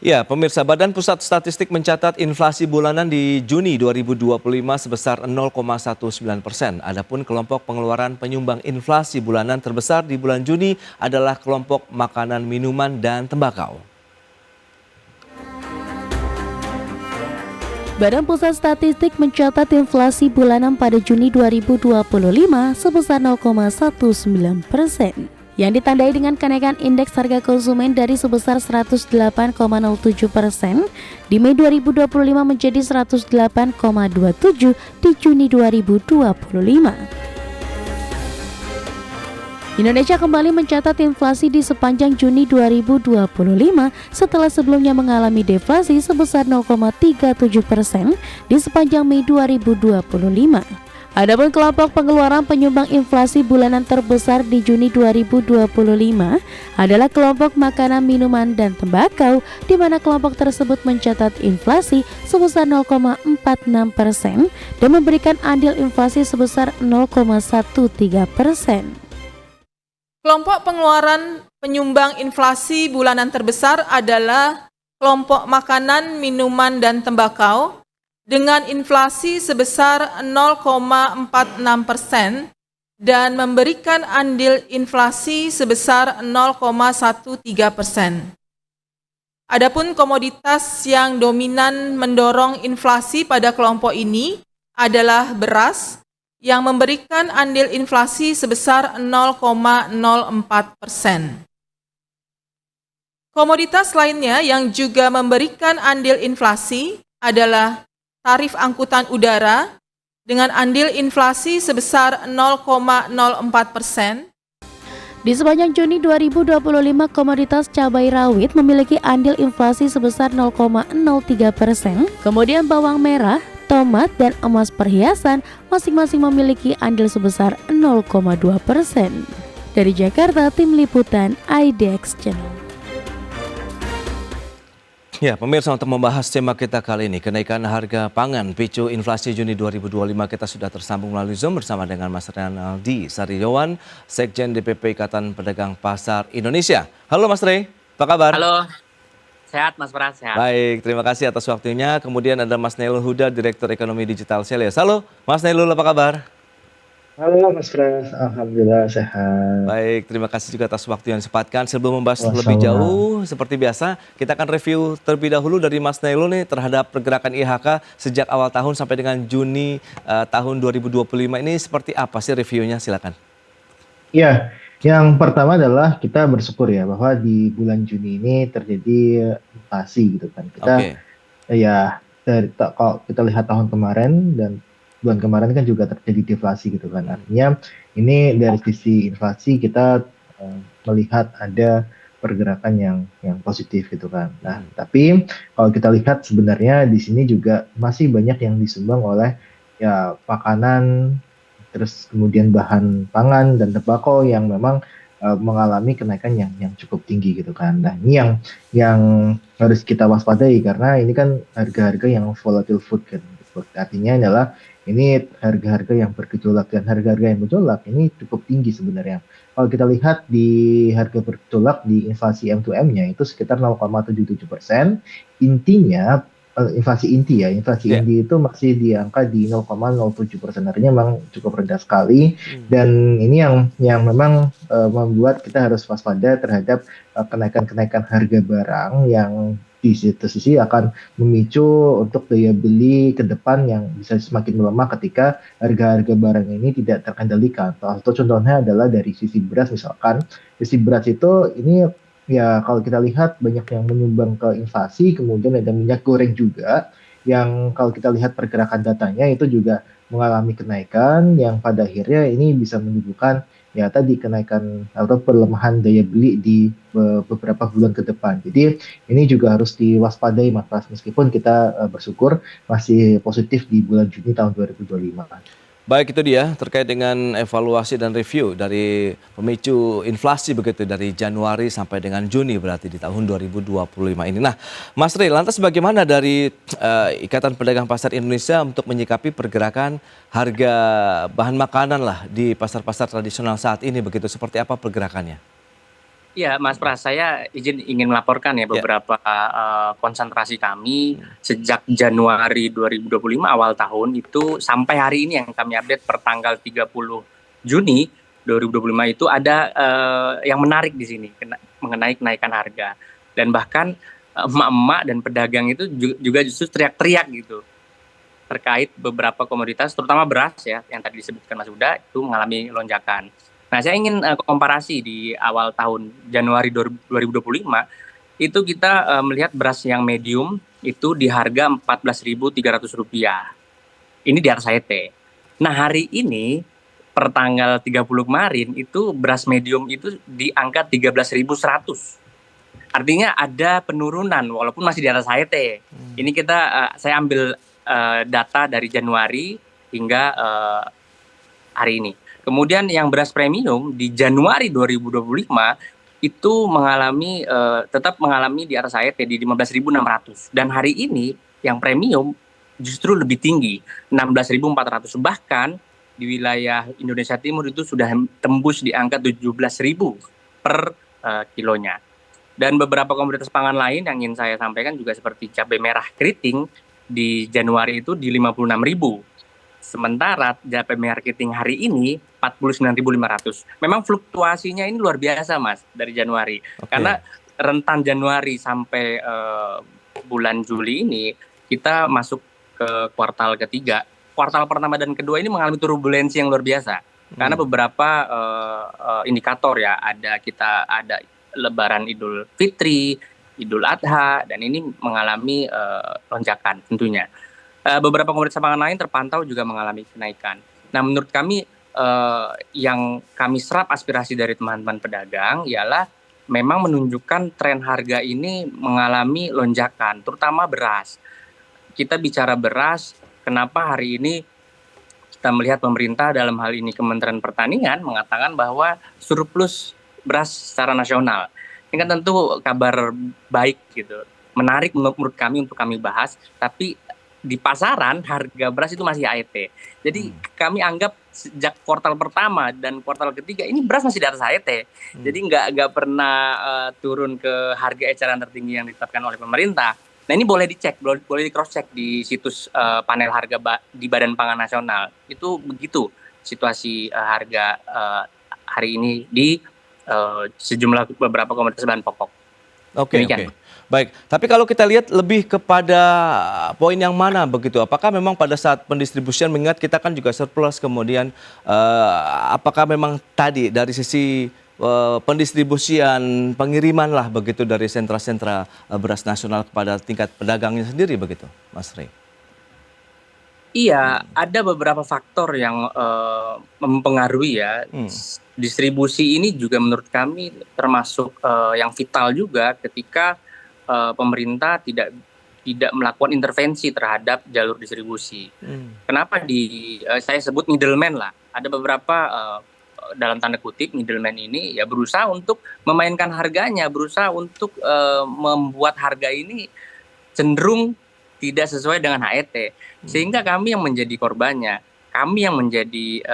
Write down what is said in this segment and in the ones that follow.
Ya, pemirsa, Badan Pusat Statistik mencatat inflasi bulanan di Juni 2025 sebesar 0,19%. Adapun kelompok pengeluaran penyumbang inflasi bulanan terbesar di bulan Juni adalah kelompok makanan, minuman, dan tembakau. Badan Pusat Statistik mencatat inflasi bulanan pada Juni 2025 sebesar 0,19%. Yang ditandai dengan kenaikan indeks harga konsumen dari sebesar 108,07% di Mei 2025 menjadi 108,27 di Juni 2025. Indonesia kembali mencatat inflasi di sepanjang Juni 2025 setelah sebelumnya mengalami deflasi sebesar 0,37% di sepanjang Mei 2025. Adapun kelompok pengeluaran penyumbang inflasi bulanan terbesar di Juni 2025 adalah kelompok makanan, minuman, dan tembakau, di mana kelompok tersebut mencatat inflasi sebesar 0,46% dan memberikan andil inflasi sebesar 0,13%. Kelompok pengeluaran penyumbang inflasi bulanan terbesar adalah kelompok makanan, minuman, dan tembakau dengan inflasi sebesar 0,46% dan memberikan andil inflasi sebesar 0,13%. Adapun komoditas yang dominan mendorong inflasi pada kelompok ini adalah beras yang memberikan andil inflasi sebesar 0,04%. Komoditas lainnya yang juga memberikan andil inflasi adalah tarif angkutan udara dengan andil inflasi sebesar 0,04%. Di sepanjang Juni 2025, komoditas cabai rawit memiliki andil inflasi sebesar 0,03%. Kemudian bawang merah, tomat, dan emas perhiasan masing-masing memiliki andil sebesar 0,2%. Dari Jakarta, Tim Liputan IDX Channel. Ya, pemirsa, untuk membahas tema kita kali ini, kenaikan harga pangan picu inflasi Juni 2025, kita sudah tersambung melalui Zoom bersama dengan Mas Reynaldi Sariawan, Sekjen DPP Ikatan Pedagang Pasar Indonesia. Halo Mas Rey, apa kabar? Halo, sehat Mas Pras, sehat. Baik, terima kasih atas waktunya. Kemudian ada Mas Nailul Huda, Direktur Ekonomi Digital Selyos. Halo Mas Nailul, apa kabar? Halo Mas Pras, alhamdulillah sehat. Baik, terima kasih juga atas waktu yang disempatkan. Sebelum membahas lebih jauh, seperti biasa, kita akan review terlebih dahulu dari Mas Nailul nih terhadap pergerakan IHK sejak awal tahun sampai dengan Juni tahun 2025 ini seperti apa sih reviewnya? Silakan. Iya, yang pertama adalah kita bersyukur ya bahwa di bulan Juni ini terjadi inflasi gitu kan. Ya kalau kita lihat tahun kemarin dan bulan kemarin kan juga terjadi deflasi gitu kan. Artinya ini dari sisi inflasi kita melihat ada pergerakan yang positif gitu kan. Nah, tapi kalau kita lihat sebenarnya di sini juga masih banyak yang disumbang oleh ya makanan, terus kemudian bahan pangan dan tembakau yang memang mengalami kenaikan yang cukup tinggi gitu kan. Nah, ini yang harus kita waspadai karena ini kan harga-harga yang volatile food kan. Artinya adalah ini harga-harga yang bergejolak, dan harga-harga yang bergejolak ini cukup tinggi sebenarnya. Kalau kita lihat di harga bergejolak di inflasi M2M-nya itu sekitar 0,77%. Intinya inflasi inti ya, inflasi inti itu masih di angka di 0,07%. Artinya memang cukup rendah sekali, dan ini yang memang membuat kita harus waspada terhadap kenaikan-kenaikan harga barang yang di satu sisi akan memicu untuk daya beli ke depan yang bisa semakin melemah ketika harga-harga barang ini tidak terkendalikan. Salah satu contohnya adalah dari sisi beras misalkan. Sisi beras itu ini ya kalau kita lihat banyak yang menyumbang ke inflasi, kemudian ada minyak goreng juga yang kalau kita lihat pergerakan datanya itu juga mengalami kenaikan yang pada akhirnya ini bisa menunjukkan ya tadi kenaikan atau pelemahan daya beli di beberapa bulan ke depan. Jadi ini juga harus diwaspadai Mas Pras, meskipun kita bersyukur masih positif di bulan Juni tahun 2025. Baik, itu dia terkait dengan evaluasi dan review dari pemicu inflasi begitu dari Januari sampai dengan Juni berarti di tahun 2025 ini. Nah, Mas Rey, lantas bagaimana dari Ikatan Pedagang Pasar Indonesia untuk menyikapi pergerakan harga bahan makanan lah di pasar-pasar tradisional saat ini begitu? Seperti apa pergerakannya? Iya, Mas Pras, saya ingin melaporkan ya beberapa konsentrasi kami sejak Januari 2025 awal tahun itu sampai hari ini yang kami update per tanggal 30 Juni 2025 itu ada yang menarik di sini mengenai kenaikan harga. Dan bahkan emak-emak dan pedagang itu juga justru teriak-teriak gitu terkait beberapa komoditas, terutama beras ya, yang tadi disebutkan Mas Huda, itu mengalami lonjakan. Nah, saya ingin komparasi di awal tahun Januari 2025, itu kita melihat beras yang medium itu di harga Rp14.300. Ini di atas HET. Nah, hari ini, per tanggal 30 kemarin, itu beras medium itu di angka 13.100. Artinya ada penurunan, walaupun masih di atas HET. Ini saya ambil data dari Januari hingga hari ini. Kemudian yang beras premium di Januari 2025 itu tetap mengalami di atas HET di 15.600. Dan hari ini yang premium justru lebih tinggi, 16.400. Bahkan di wilayah Indonesia Timur itu sudah tembus di angka 17.000 per kilonya. Dan beberapa komoditas pangan lain yang ingin saya sampaikan juga seperti cabai merah keriting di Januari itu di 56.000. Sementara cabai merah keriting hari ini 49.500. Memang fluktuasinya ini luar biasa, Mas, dari Januari. Karena rentan Januari sampai bulan Juli ini kita masuk ke kuartal ketiga. Kuartal pertama dan kedua ini mengalami turbulensi yang luar biasa. Karena beberapa indikator ya, ada Lebaran Idul Fitri, Idul Adha, dan ini mengalami lonjakan tentunya. Beberapa komoditas pangan lain terpantau juga mengalami kenaikan. Nah, menurut kami yang kami serap aspirasi dari teman-teman pedagang ialah memang menunjukkan tren harga ini mengalami lonjakan, terutama beras. Kita bicara beras, kenapa hari ini kita melihat pemerintah dalam hal ini Kementerian Pertanian mengatakan bahwa surplus beras secara nasional. Ini kan tentu kabar baik gitu. Menarik menurut kami untuk kami bahas, tapi di pasaran harga beras itu masih HET. Jadi kami anggap sejak kuartal pertama dan kuartal ketiga ini beras masih di atas HET. Jadi nggak pernah turun ke harga eceran tertinggi yang ditetapkan oleh pemerintah. Nah, ini boleh dicek, boleh di cross check di situs panel harga di Badan Pangan Nasional. Itu begitu situasi harga hari ini di sejumlah beberapa komoditas bahan pokok. Oke. Baik, tapi kalau kita lihat lebih kepada poin yang mana begitu? Apakah memang pada saat pendistribusian, mengingat kita kan juga surplus, kemudian apakah memang tadi dari sisi pendistribusian, pengiriman lah begitu dari sentra-sentra beras nasional kepada tingkat pedagangnya sendiri begitu, Mas Rey? Iya, ada beberapa faktor yang mempengaruhi ya. Distribusi ini juga menurut kami termasuk yang vital juga ketika pemerintah tidak melakukan intervensi terhadap jalur distribusi. Kenapa saya sebut middleman lah. Ada beberapa dalam tanda kutip middleman ini ya berusaha untuk memainkan harganya, berusaha untuk membuat harga ini cenderung tidak sesuai dengan HET, sehingga kami yang menjadi korbannya, kami yang menjadi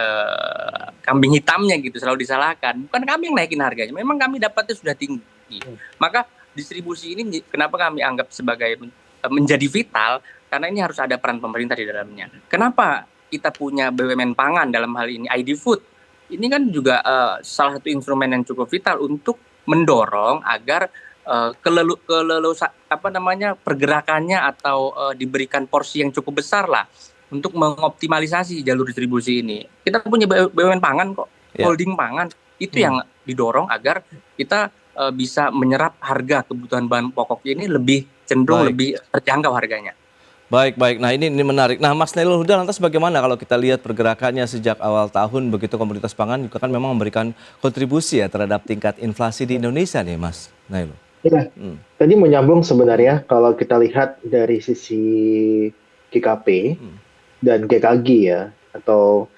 kambing hitamnya gitu, selalu disalahkan. Bukan kami yang naikin harganya, memang kami dapatnya sudah tinggi. Maka distribusi ini kenapa kami anggap sebagai menjadi vital, karena ini harus ada peran pemerintah di dalamnya. Kenapa kita punya BUMN pangan dalam hal ini ID Food? Ini kan juga salah satu instrumen yang cukup vital untuk mendorong agar pergerakannya atau diberikan porsi yang cukup besar lah untuk mengoptimalisasi jalur distribusi ini. Kita punya BUMN pangan kok, holding pangan, itu yang didorong agar kita bisa menyerap harga kebutuhan bahan pokok ini lebih cenderung lebih terjangkau harganya. Baik. Nah, ini menarik. Nah, Mas Nailul Huda, lantas bagaimana kalau kita lihat pergerakannya sejak awal tahun begitu, komoditas pangan juga kan memang memberikan kontribusi ya terhadap tingkat inflasi di Indonesia nih, Mas Nailul. Ya, tadi menyambung sebenarnya kalau kita lihat dari sisi GKP dan GKG ya, atau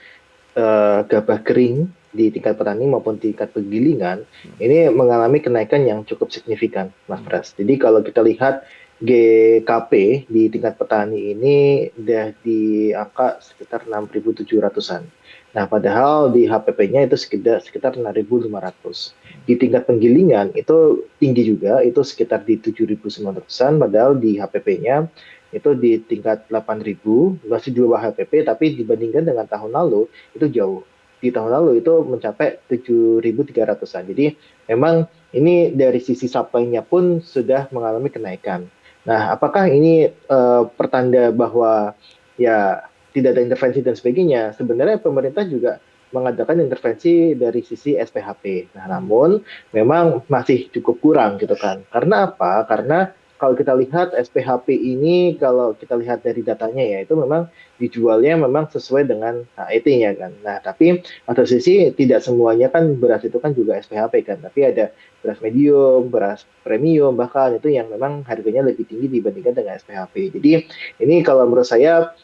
gabah kering di tingkat petani maupun tingkat penggilingan, ini mengalami kenaikan yang cukup signifikan, Mas Pras. Jadi kalau kita lihat GKP di tingkat petani ini udah di angka sekitar 6.700-an. Nah, padahal di HPP-nya itu sekitar 6.500. Di tingkat penggilingan itu tinggi juga, itu sekitar di 7.900-an, padahal di HPP-nya itu di tingkat 8.000, masih di bawah HPP, tapi dibandingkan dengan tahun lalu itu jauh. Di tahun lalu itu mencapai 7.300-an. Jadi memang ini dari sisi supply-nya pun sudah mengalami kenaikan. Nah, apakah ini pertanda bahwa ya tidak ada intervensi dan sebagainya? Sebenarnya pemerintah juga mengadakan intervensi dari sisi SPHP. Nah, namun memang masih cukup kurang gitu kan. Karena apa? Karena kalau kita lihat SPHP ini, kalau kita lihat dari datanya ya, itu memang dijualnya memang sesuai dengan HET-nya kan. Nah, tapi satu sisi tidak semuanya kan beras itu kan juga SPHP kan, tapi ada beras medium, beras premium, bahkan itu yang memang harganya lebih tinggi dibandingkan dengan SPHP. Jadi ini kalau menurut saya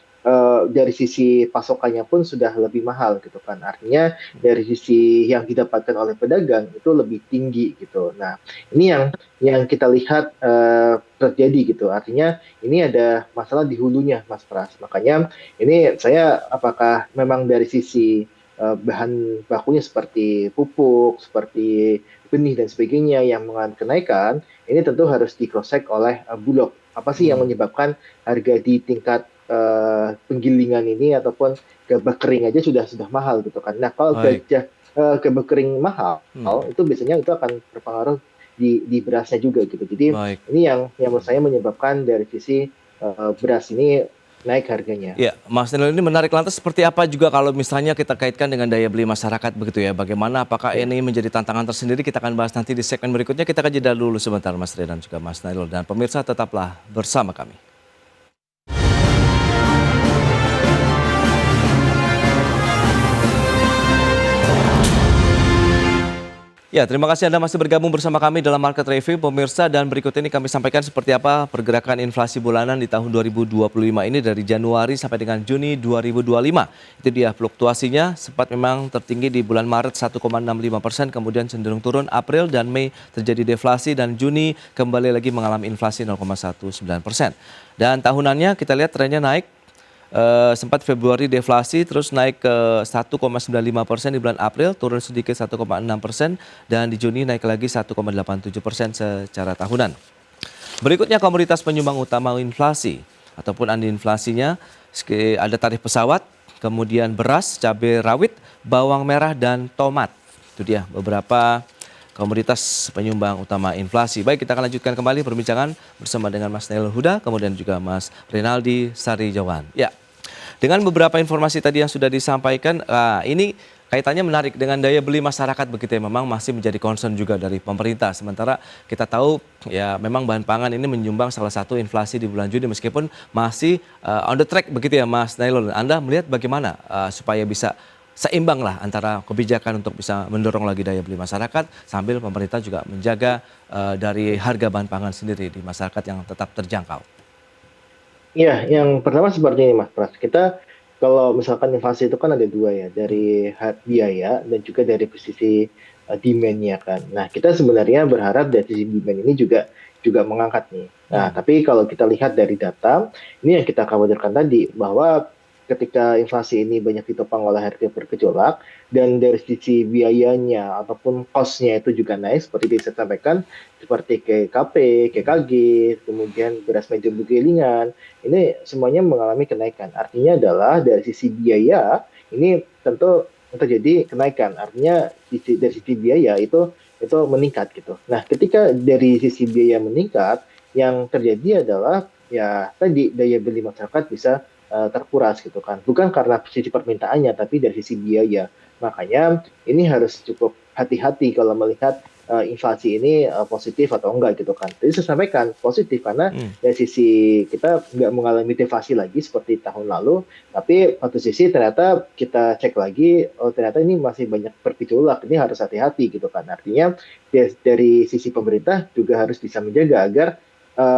dari sisi pasokannya pun sudah lebih mahal gitu kan. Artinya dari sisi yang didapatkan oleh pedagang itu lebih tinggi gitu. Nah, ini yang kita lihat terjadi gitu. Artinya ini ada masalah di hulunya, Mas Pras. Makanya ini saya apakah memang dari sisi bahan bakunya seperti pupuk, seperti benih dan sebagainya yang mengalami kenaikan, ini tentu harus di cross check oleh Bulog. Apa sih yang menyebabkan harga di tingkat penggilingan ini ataupun gabah kering aja sudah mahal gitu kan. Nah, kalau Baik. gabah kering mahal, itu biasanya itu akan berpengaruh di berasnya juga gitu. Jadi Baik. ini yang menurut saya menyebabkan dari sisi beras ini naik harganya. Ya, Mas Nil, ini menarik. Lantas seperti apa juga kalau misalnya kita kaitkan dengan daya beli masyarakat begitu ya? Bagaimana, apakah ini menjadi tantangan tersendiri? Kita akan bahas nanti di segmen berikutnya. Kita akan jeda dulu sebentar, Mas Nil dan juga Mas Nailul. Dan pemirsa tetaplah bersama kami. Ya, terima kasih Anda masih bergabung bersama kami dalam Market Review, pemirsa. Dan berikut ini kami sampaikan seperti apa pergerakan inflasi bulanan di tahun 2025 ini dari Januari sampai dengan Juni 2025. Itu dia fluktuasinya, sempat memang tertinggi di bulan Maret 1,65%, kemudian cenderung turun. April dan Mei terjadi deflasi, dan Juni kembali lagi mengalami inflasi 0,19%. Dan tahunannya kita lihat trennya naik. Sempat Februari deflasi, terus naik ke 1,95% di bulan April, turun sedikit 1,6%, dan di Juni naik lagi 1,87% secara tahunan. Berikutnya komoditas penyumbang utama inflasi ataupun andi inflasinya, ada tarif pesawat, kemudian beras, cabai rawit, bawang merah, dan tomat. Itu dia beberapa komoditas penyumbang utama inflasi. Baik, kita akan lanjutkan kembali perbincangan bersama dengan Mas Nailul Huda, kemudian juga Mas Rinaldi Sarijawan. Ya, dengan beberapa informasi tadi yang sudah disampaikan, ini kaitannya menarik dengan daya beli masyarakat begitu ya, memang masih menjadi concern juga dari pemerintah. Sementara kita tahu ya memang bahan pangan ini menyumbang salah satu inflasi di bulan Juni, meskipun masih on the track begitu ya Mas Nailul. Anda melihat bagaimana supaya bisa seimbang lah antara kebijakan untuk bisa mendorong lagi daya beli masyarakat sambil pemerintah juga menjaga dari harga bahan pangan sendiri di masyarakat yang tetap terjangkau. Iya, yang pertama seperti ini Mas Pras. Kita kalau misalkan inflasi itu kan ada dua ya, dari biaya dan juga dari sisi demand-nya kan. Nah, kita sebenarnya berharap dari sisi demand ini juga mengangkat nih. Nah, tapi kalau kita lihat dari data, ini yang kita khawatirkan tadi, bahwa ketika inflasi ini banyak ditopang oleh harga bergejolak, dan dari sisi biayanya ataupun cost-nya itu juga naik, seperti yang saya sampaikan, seperti GKP, GKG, kemudian beras medium penggilingan, ini semuanya mengalami kenaikan. Artinya adalah dari sisi biaya, ini tentu terjadi kenaikan. Artinya dari sisi biaya itu meningkat gitu. Nah, ketika dari sisi biaya meningkat, yang terjadi adalah ya tadi daya beli masyarakat bisa terkuras gitu kan. Bukan karena sisi permintaannya, tapi dari sisi biaya. Makanya ini harus cukup hati-hati kalau melihat inflasi ini positif atau enggak gitu kan. Jadi saya sampaikan positif karena dari sisi kita nggak mengalami deflasi lagi seperti tahun lalu, tapi satu sisi ternyata kita cek lagi, oh ternyata ini masih banyak bergejolak, ini harus hati-hati gitu kan. Artinya dari sisi pemerintah juga harus bisa menjaga agar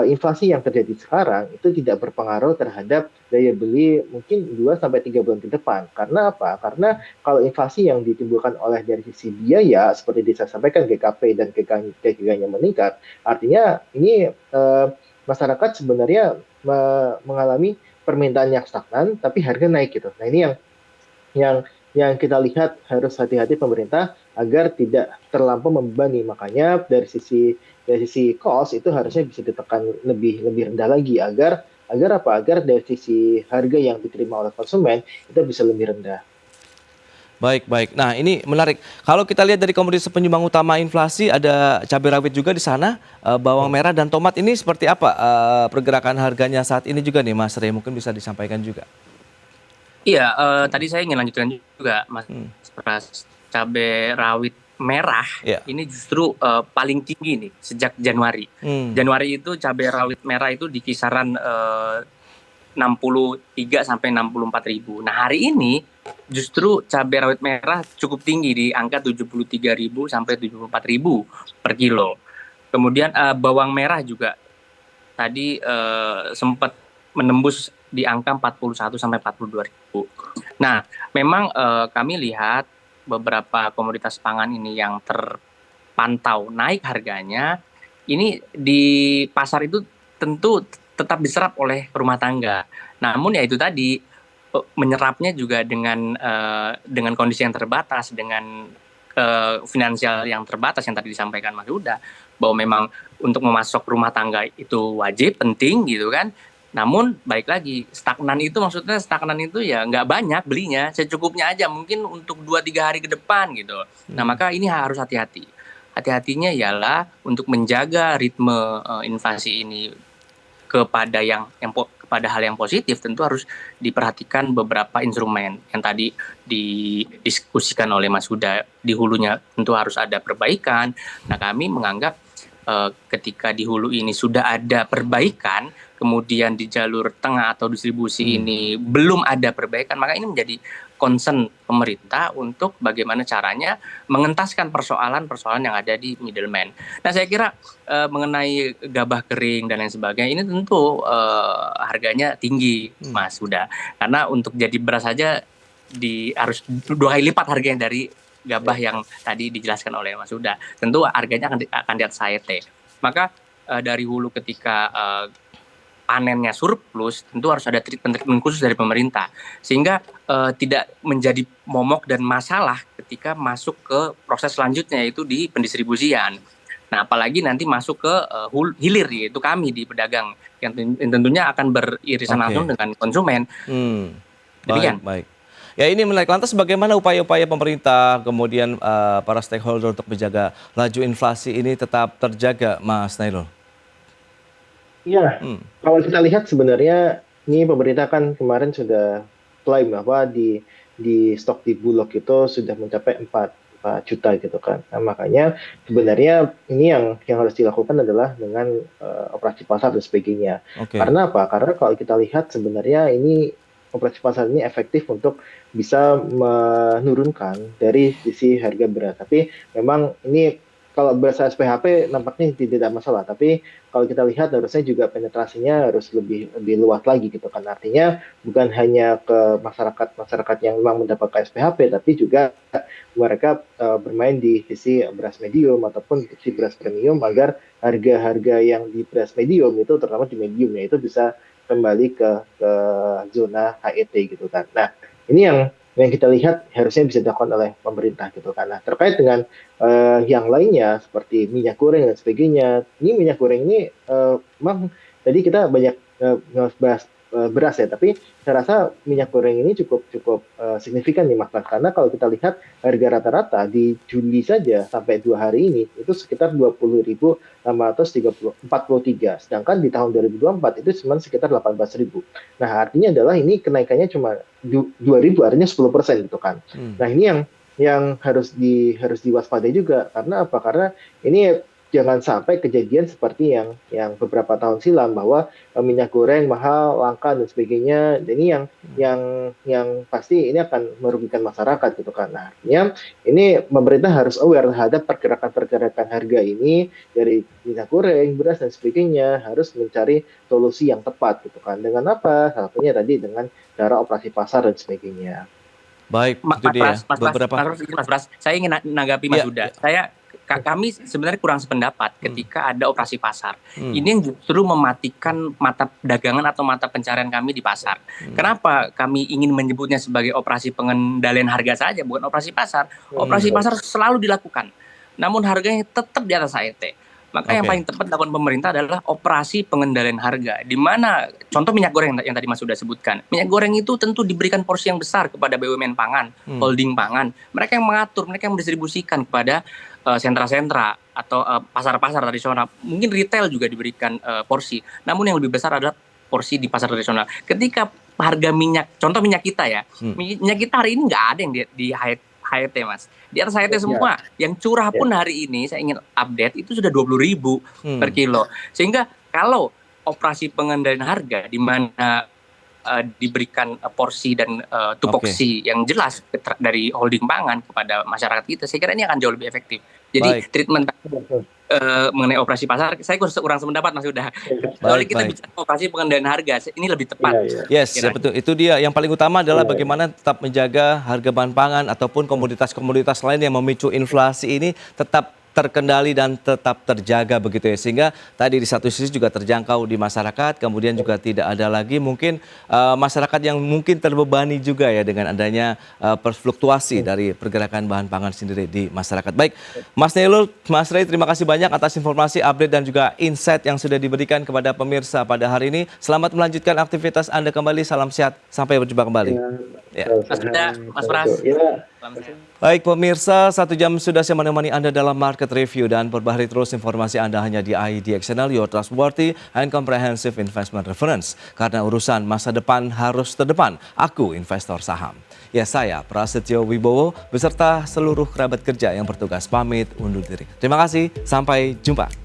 inflasi yang terjadi sekarang itu tidak berpengaruh terhadap daya beli mungkin 2-3 bulan ke depan. Karena apa? Karena kalau inflasi yang ditimbulkan oleh dari sisi biaya, seperti saya sampaikan GKP dan GKG-nya meningkat, artinya ini masyarakat sebenarnya mengalami permintaan yang stagnan, tapi harga naik gitu. Nah ini yang yang kita lihat harus hati-hati pemerintah agar tidak terlampau membebani. Makanya dari sisi cost itu harusnya bisa ditekan lebih lebih rendah lagi agar agar apa? Agar dari sisi harga yang diterima oleh konsumen itu bisa lebih rendah. Baik, baik. Nah, ini menarik. Kalau kita lihat dari komoditas penyumbang utama inflasi, ada cabai rawit juga di sana, bawang merah dan tomat ini seperti apa pergerakan harganya saat ini juga nih, Mas Rey? Mungkin bisa disampaikan juga. Iya, tadi saya ingin lanjutkan juga, Mas Pras. Cabai rawit merah Ya. ini justru paling tinggi nih sejak Januari. Januari itu cabai rawit merah itu di kisaran 63 sampai 64.000. Nah, hari ini justru cabai rawit merah cukup tinggi di angka 73.000 sampai 74.000 per kilo. Kemudian bawang merah juga tadi sempat menembus di angka 41 sampai 42.000. Nah, memang kami lihat beberapa komoditas pangan ini yang terpantau naik harganya, ini di pasar itu tentu tetap diserap oleh rumah tangga. Namun ya itu tadi menyerapnya juga dengan kondisi yang terbatas, dengan finansial yang terbatas yang tadi disampaikan Mas Huda, bahwa memang untuk memasok rumah tangga itu wajib, penting gitu kan. Namun balik lagi, stagnan itu ya nggak banyak belinya, secukupnya aja mungkin untuk 2-3 hari ke depan gitu. Nah maka ini harus hati-hati. Hati-hatinya ialah untuk menjaga ritme inflasi ini kepada kepada hal yang positif, tentu harus diperhatikan beberapa instrumen yang tadi didiskusikan oleh Mas Huda. Di hulunya tentu harus ada perbaikan. Nah kami menganggap ketika di hulu ini sudah ada perbaikan, kemudian di jalur tengah atau distribusi ini belum ada perbaikan, maka ini menjadi concern pemerintah untuk bagaimana caranya mengentaskan persoalan-persoalan yang ada di middleman. Nah saya kira mengenai gabah kering dan lain sebagainya ini tentu harganya tinggi, Mas Huda, karena untuk jadi beras saja harus 2 kali lipat harganya dari gabah yang tadi dijelaskan oleh Mas Huda. Tentu harganya akan di atas HET. Maka dari hulu ketika panennya surplus, tentu harus ada treatment khusus dari pemerintah, sehingga tidak menjadi momok dan masalah ketika masuk ke proses selanjutnya, yaitu di pendistribusian. Nah, apalagi nanti masuk ke hilir, yaitu kami di pedagang, yang tentunya akan beririsan langsung dengan konsumen. Demikian. Baik. Ya ini menarik. Lantas bagaimana upaya-upaya pemerintah, kemudian para stakeholder untuk menjaga laju inflasi ini tetap terjaga, Mas Nailul? Iya, kalau kita lihat sebenarnya ini pemerintah kan kemarin sudah klaim bahwa di stok di Bulog itu sudah mencapai 4 juta gitu kan. Nah, makanya sebenarnya ini yang harus dilakukan adalah dengan operasi pasar dan sebagainya. Karena apa? Karena kalau kita lihat sebenarnya ini operasi pasar ini efektif untuk bisa menurunkan dari sisi harga beras. Tapi memang ini kalau beras SPHP nampaknya tidak masalah, tapi kalau kita lihat harusnya juga penetrasinya harus lebih luas lagi gitu kan. Artinya bukan hanya ke masyarakat yang memang mendapatkan SPHP, tapi juga mereka bermain di sisi beras medium ataupun sisi beras premium agar harga-harga yang di beras medium itu, terutama di mediumnya itu bisa kembali ke zona HET gitu kan. Nah ini yang kita lihat harusnya bisa dilakukan oleh pemerintah gitu kan. Nah terkait dengan yang lainnya seperti minyak goreng dan sebagainya, ini minyak goreng ini memang tadi kita banyak bahas beras ya, tapi saya rasa minyak goreng ini cukup signifikan nih Mas, karena kalau kita lihat harga rata-rata di Juli saja sampai 2 hari ini itu sekitar 20.643, sedangkan di tahun 2024 itu cuma sekitar 18.000. Nah artinya adalah ini kenaikannya cuma 2.000, artinya 10% gitu kan. Nah ini yang harus diwaspadai juga, karena apa? Karena ini jangan sampai kejadian seperti yang beberapa tahun silam bahwa minyak goreng mahal, langka dan sebagainya. Dan ini yang pasti ini akan merugikan masyarakat gitu kan. Nah, artinya ini pemerintah harus aware terhadap pergerakan harga ini dari minyak goreng, beras dan sebagainya, harus mencari solusi yang tepat gitu kan. Dengan apa? Salah satunya tadi dengan cara operasi pasar dan sebagainya. Baik, itu dia. Mas Pras, saya ingin menanggapi Mas Huda. Saya kami sebenarnya kurang sependapat ketika ada operasi pasar. Ini yang justru mematikan mata dagangan atau mata pencarian kami di pasar. Kenapa kami ingin menyebutnya sebagai operasi pengendalian harga saja, bukan operasi pasar? Operasi pasar selalu dilakukan, namun harganya tetap di atas HET. Maka yang paling tepat dilakukan pemerintah adalah operasi pengendalian harga. Di mana contoh minyak goreng yang tadi Mas sudah sebutkan. Minyak goreng itu tentu diberikan porsi yang besar kepada BUMN pangan, holding pangan. Mereka yang mengatur, mereka yang mendistribusikan kepada sentra-sentra atau pasar-pasar tradisional. Mungkin retail juga diberikan porsi. Namun yang lebih besar adalah porsi di pasar tradisional. Ketika harga minyak, contoh minyak kita ya, minyak kita hari ini nggak ada yang di HET, Mas. Di atas HET semua. Yang curah pun hari ini saya ingin update itu sudah 20.000 per kilo. Sehingga kalau operasi pengendalian harga di mana diberikan porsi dan tupoksi yang jelas dari holding pangan kepada masyarakat kita, saya kira ini akan jauh lebih efektif. Jadi treatment mengenai operasi pasar, saya kurang sependapat Mas Huda. Kalau kita bicara operasi pengendalian harga, ini lebih tepat. Yes, ya betul. Itu dia. Yang paling utama adalah bagaimana tetap menjaga harga bahan pangan ataupun komoditas-komoditas lain yang memicu inflasi ini tetap terkendali dan tetap terjaga begitu ya, sehingga tadi di satu sisi juga terjangkau di masyarakat, kemudian juga tidak ada lagi mungkin masyarakat yang mungkin terbebani juga ya dengan adanya fluktuasi dari pergerakan bahan pangan sendiri di masyarakat. Baik, Mas Nailul, Mas Ray, terima kasih banyak atas informasi, update dan juga insight yang sudah diberikan kepada pemirsa pada hari ini. Selamat melanjutkan aktivitas Anda kembali, salam sehat, sampai berjumpa kembali. Ya. Mas Pras. Baik pemirsa, 1 jam sudah saya menemani Anda dalam Market Review dan perbaharui terus informasi Anda hanya di IDX Channel, your trustworthy and comprehensive investment reference. Karena urusan masa depan harus terdepan, aku investor saham. Ya, saya Prasetyo Wibowo beserta seluruh kerabat kerja yang bertugas pamit undur diri. Terima kasih, sampai jumpa.